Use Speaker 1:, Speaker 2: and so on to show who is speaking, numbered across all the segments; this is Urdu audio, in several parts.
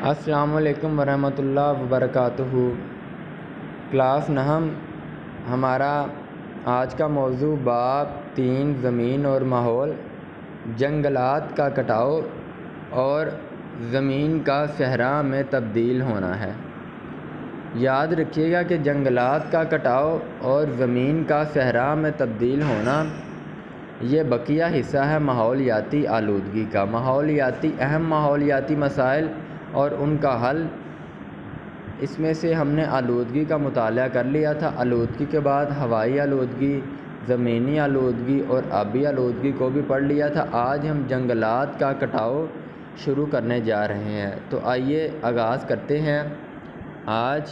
Speaker 1: السلام علیکم ورحمۃ اللہ وبرکاتہ۔ کلاس نہم ہمارا آج کا موضوع باب 3 زمین اور ماحول، جنگلات کا کٹاؤ اور زمین کا صحرا میں تبدیل ہونا ہے۔ یاد رکھیے گا کہ جنگلات کا کٹاؤ اور زمین کا صحرا میں تبدیل ہونا یہ بقیہ حصہ ہے ماحولیاتی آلودگی کا۔ اہم ماحولیاتی مسائل اور ان کا حل، اس میں سے ہم نے آلودگی کا مطالعہ کر لیا تھا۔ آلودگی کے بعد ہوائی آلودگی، زمینی آلودگی اور آبی آلودگی کو بھی پڑھ لیا تھا۔ آج ہم جنگلات کا کٹاؤ شروع کرنے جا رہے ہیں، تو آئیے آغاز کرتے ہیں۔ آج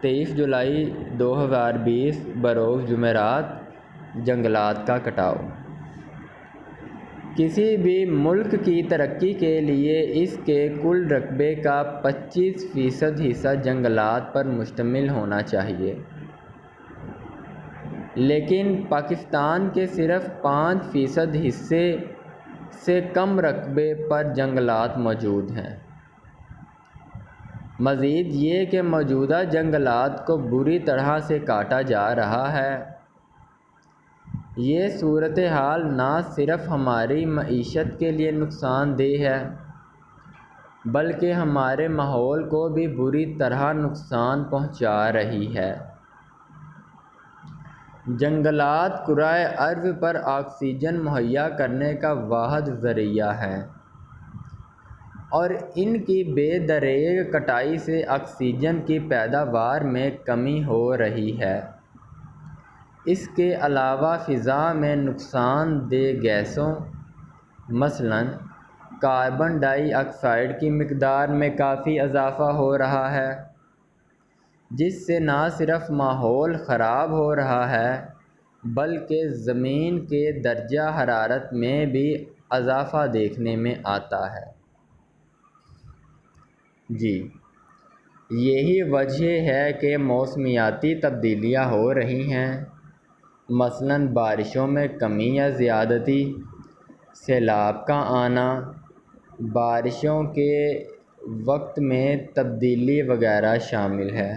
Speaker 1: 23 جولائی 2020 بروز جمعرات، جنگلات کا کٹاؤ۔ کسی بھی ملک کی ترقی کے لیے اس کے کل رقبے کا 25% حصہ جنگلات پر مشتمل ہونا چاہیے، لیکن پاکستان کے صرف 5% حصے سے کم رقبے پر جنگلات موجود ہیں۔ مزید یہ کہ موجودہ جنگلات کو بری طرح سے کاٹا جا رہا ہے۔ یہ صورتحال نہ صرف ہماری معیشت کے لیے نقصان دہ ہے، بلکہ ہمارے ماحول کو بھی بری طرح نقصان پہنچا رہی ہے۔ جنگلات کرۂ ارض پر آکسیجن مہیا کرنے کا واحد ذریعہ ہیں، اور ان کی بے دریغ کٹائی سے آکسیجن کی پیداوار میں کمی ہو رہی ہے۔ اس کے علاوہ فضا میں نقصان دہ گیسوں مثلاً کاربن ڈائی آکسائیڈ کی مقدار میں کافی اضافہ ہو رہا ہے، جس سے نہ صرف ماحول خراب ہو رہا ہے بلکہ زمین کے درجہ حرارت میں بھی اضافہ دیکھنے میں آتا ہے۔ یہی وجہ ہے کہ موسمیاتی تبدیلیاں ہو رہی ہیں، مثلاً بارشوں میں کمی یا زیادتی، سیلاب کا آنا، بارشوں کے وقت میں تبدیلی وغیرہ شامل ہے،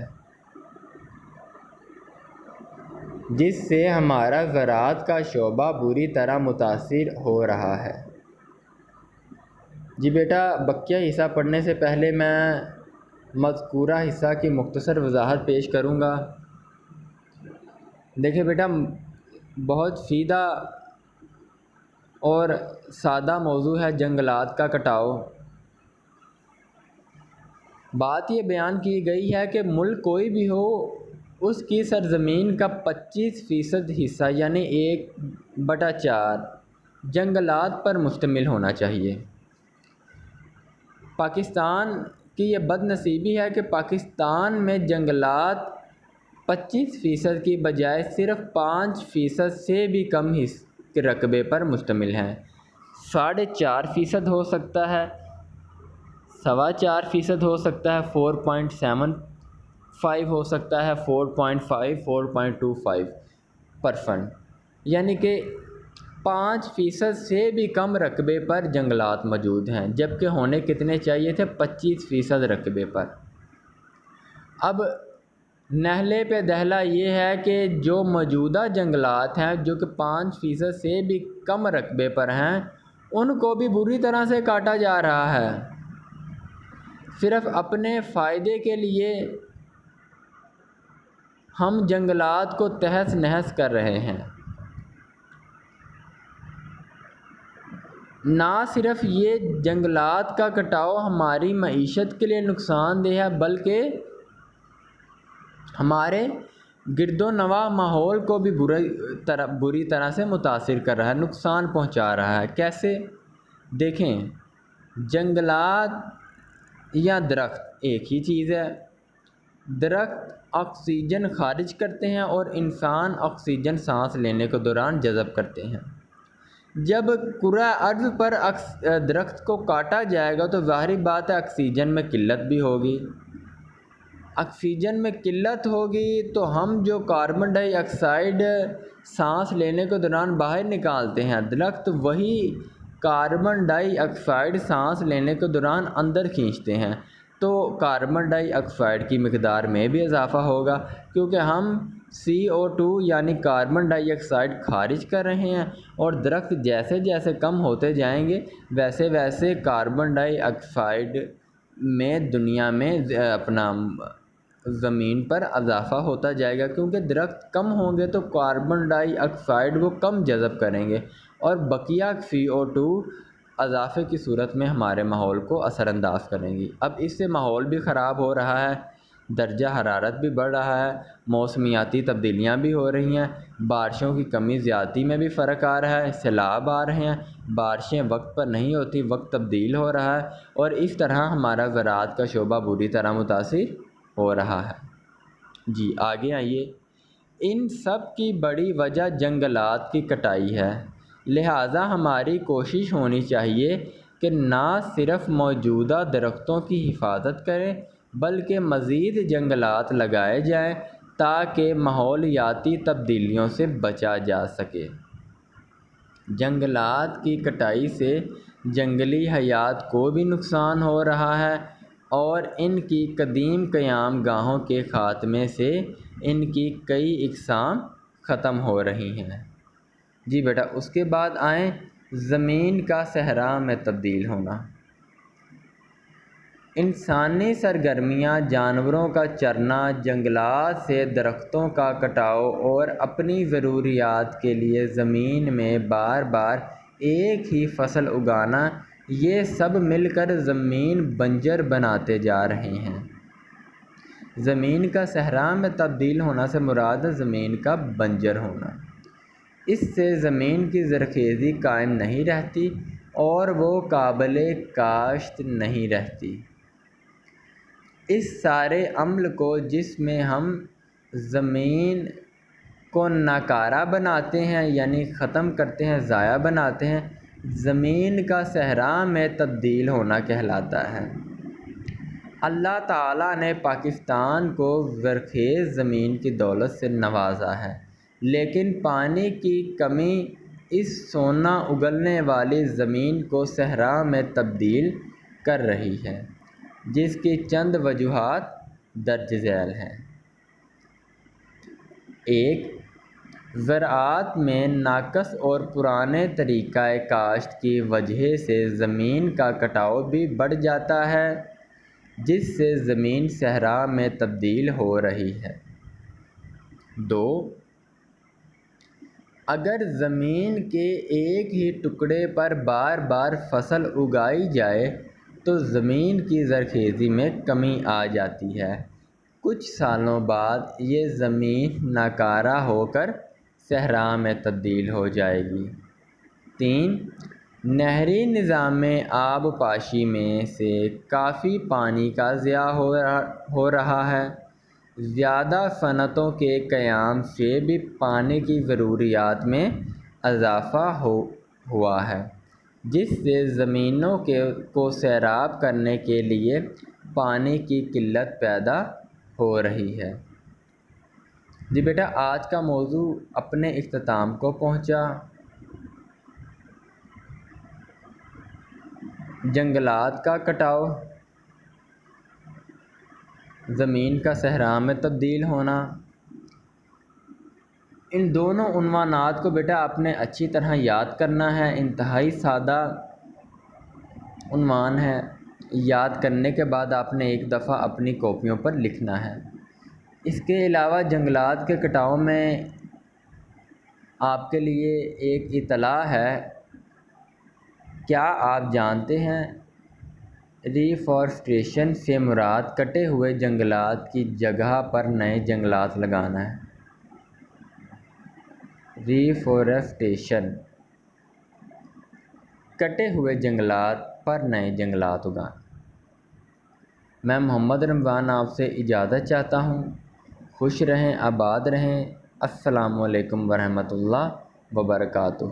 Speaker 1: جس سے ہمارا زراعت کا شعبہ بری طرح متاثر ہو رہا ہے۔ بیٹا، بقیہ حصہ پڑھنے سے پہلے میں مذکورہ حصہ کی مختصر وضاحت پیش کروں گا۔ دیکھیں بیٹا، بہت سیدھا اور سادہ موضوع ہے جنگلات کا کٹاؤ۔ بات یہ بیان کی گئی ہے کہ ملک کوئی بھی ہو، اس کی سرزمین کا 25% حصہ یعنی 1/4 جنگلات پر مشتمل ہونا چاہیے۔ پاکستان کی یہ بد نصیبی ہے کہ پاکستان میں جنگلات 25% کی بجائے صرف 5% سے بھی کم رقبے پر مشتمل ہیں۔ 4.5% ہو سکتا ہے، 4.25% ہو سکتا ہے، 4.75 ہو سکتا ہے، 4.5 4.25%، یعنی کہ 5% سے بھی کم رقبے پر جنگلات موجود ہیں، جبکہ ہونے کتنے چاہیے تھے؟ 25% رقبے پر۔ اب نہلے پہ دہلا یہ ہے کہ جو موجودہ جنگلات ہیں جو کہ 5% سے بھی کم رقبے پر ہیں، ان کو بھی بری طرح سے کاٹا جا رہا ہے، صرف اپنے فائدے کے لیے ہم جنگلات کو تہس نہس کر رہے ہیں۔ نہ صرف یہ جنگلات کا کٹاؤ ہماری معیشت کے لیے نقصان دہ ہے، بلکہ ہمارے گرد و نواح ماحول کو بھی بری طرح سے متاثر کر رہا ہے، نقصان پہنچا رہا ہے۔ کیسے؟ دیکھیں، جنگلات یا درخت ایک ہی چیز ہے۔ درخت آکسیجن خارج کرتے ہیں اور انسان آکسیجن سانس لینے کے دوران جذب کرتے ہیں۔ جب کرۂ ارض پر درخت کو کاٹا جائے گا تو ظاہری بات ہے آکسیجن میں قلت بھی ہوگی۔ آکسیجن میں قلت ہوگی تو ہم جو کاربن ڈائی آکسائیڈ سانس لینے کے دوران باہر نکالتے ہیں، درخت وہی کاربن ڈائی آکسائڈ سانس لینے کے دوران اندر کھینچتے ہیں، تو کاربن ڈائی آکسائڈ کی مقدار میں بھی اضافہ ہوگا، کیونکہ ہم CO2 یعنی کاربن ڈائی آکسائڈ خارج کر رہے ہیں، اور درخت جیسے جیسے کم ہوتے جائیں گے ویسے ویسے کاربن ڈائی آکسائڈ میں دنیا میں اپنا زمین پر اضافہ ہوتا جائے گا، کیونکہ درخت کم ہوں گے تو کاربن ڈائی آکسائڈ وہ کم جذب کریں گے، اور بقیہ CO2 اضافے کی صورت میں ہمارے ماحول کو اثر انداز کریں گی۔ اب اس سے ماحول بھی خراب ہو رہا ہے، درجہ حرارت بھی بڑھ رہا ہے، موسمیاتی تبدیلیاں بھی ہو رہی ہیں، بارشوں کی کمی زیادتی میں بھی فرق آ رہا ہے، سیلاب آ رہے ہیں، بارشیں وقت پر نہیں ہوتی، وقت تبدیل ہو رہا ہے، اور اس طرح ہمارا زراعت کا شعبہ بری طرح متاثر ہو رہا ہے۔ جی آگے آئیے۔ ان سب کی بڑی وجہ جنگلات کی کٹائی ہے، لہٰذا ہماری کوشش ہونی چاہیے کہ نہ صرف موجودہ درختوں کی حفاظت کریں بلکہ مزید جنگلات لگائے جائیں تاکہ ماحولیاتی تبدیلیوں سے بچا جا سکے۔ جنگلات کی کٹائی سے جنگلی حیات کو بھی نقصان ہو رہا ہے، اور ان کی قدیم قیام گاہوں کے خاتمے سے ان کی کئی اقسام ختم ہو رہی ہیں۔ جی بیٹا اس کے بعد آئیں زمین کا صحرا میں تبدیل ہونا۔ انسانی سرگرمیاں، جانوروں کا چرنا، جنگلات سے درختوں کا کٹاؤ اور اپنی ضروریات کے لیے زمین میں بار بار ایک ہی فصل اگانا، یہ سب مل کر زمین بنجر بناتے جا رہے ہیں۔ زمین کا صحرا میں تبدیل ہونا سے مراد ہے زمین کا بنجر ہونا۔ اس سے زمین کی زرخیزی قائم نہیں رہتی اور وہ قابل کاشت نہیں رہتی۔ اس سارے عمل کو جس میں ہم زمین کو ناکارہ بناتے ہیں یعنی ختم کرتے ہیں، ضائع بناتے ہیں، زمین کا صحرا میں تبدیل ہونا کہلاتا ہے۔ اللہ تعالیٰ نے پاکستان کو زرخیز زمین کی دولت سے نوازا ہے، لیکن پانی کی کمی اس سونا اگلنے والی زمین کو صحرا میں تبدیل کر رہی ہے، جس کی چند وجوہات درج ذیل ہیں۔ 1. زراعت میں ناقص اور پرانے طریقہ کاشت کی وجہ سے زمین کا کٹاؤ بھی بڑھ جاتا ہے، جس سے زمین صحرا میں تبدیل ہو رہی ہے۔ 2. اگر زمین کے ایک ہی ٹکڑے پر بار بار فصل اگائی جائے تو زمین کی زرخیزی میں کمی آ جاتی ہے، کچھ سالوں بعد یہ زمین ناکارہ ہو کر صحرا میں تبدیل ہو جائے گی۔ 3. نہری نظام آب پاشی میں سے کافی پانی کا ضیاع ہو رہا ہے۔ زیادہ صنعتوں کے قیام سے بھی پانی کی ضروریات میں اضافہ ہوا ہے، جس سے زمینوں کو سیراب کرنے کے لیے پانی کی قلت پیدا ہو رہی ہے۔ جی بیٹا آج کا موضوع اپنے اختتام کو پہنچا۔ جنگلات کا کٹاؤ، زمین کا صحرا میں تبدیل ہونا، ان دونوں عنوانات کو بیٹا آپ نے اچھی طرح یاد کرنا ہے۔ انتہائی سادہ عنوان ہے، یاد کرنے کے بعد آپ نے ایک دفعہ اپنی کاپیوں پر لکھنا ہے۔ اس کے علاوہ جنگلات کے کٹاؤ میں آپ کے لیے ایک اطلاع ہے، کیا آپ جانتے ہیں ریفارسٹریشن سے مراد کٹے ہوئے جنگلات کی جگہ پر نئے جنگلات لگانا ہے؟ ریفارسٹریشن کٹے ہوئے جنگلات پر نئے جنگلات اگانا۔ میں محمد رمضان آپ سے اجازت چاہتا ہوں۔ خوش رہیں، آباد رہیں۔ السلام علیکم ورحمۃ اللہ وبرکاتہ۔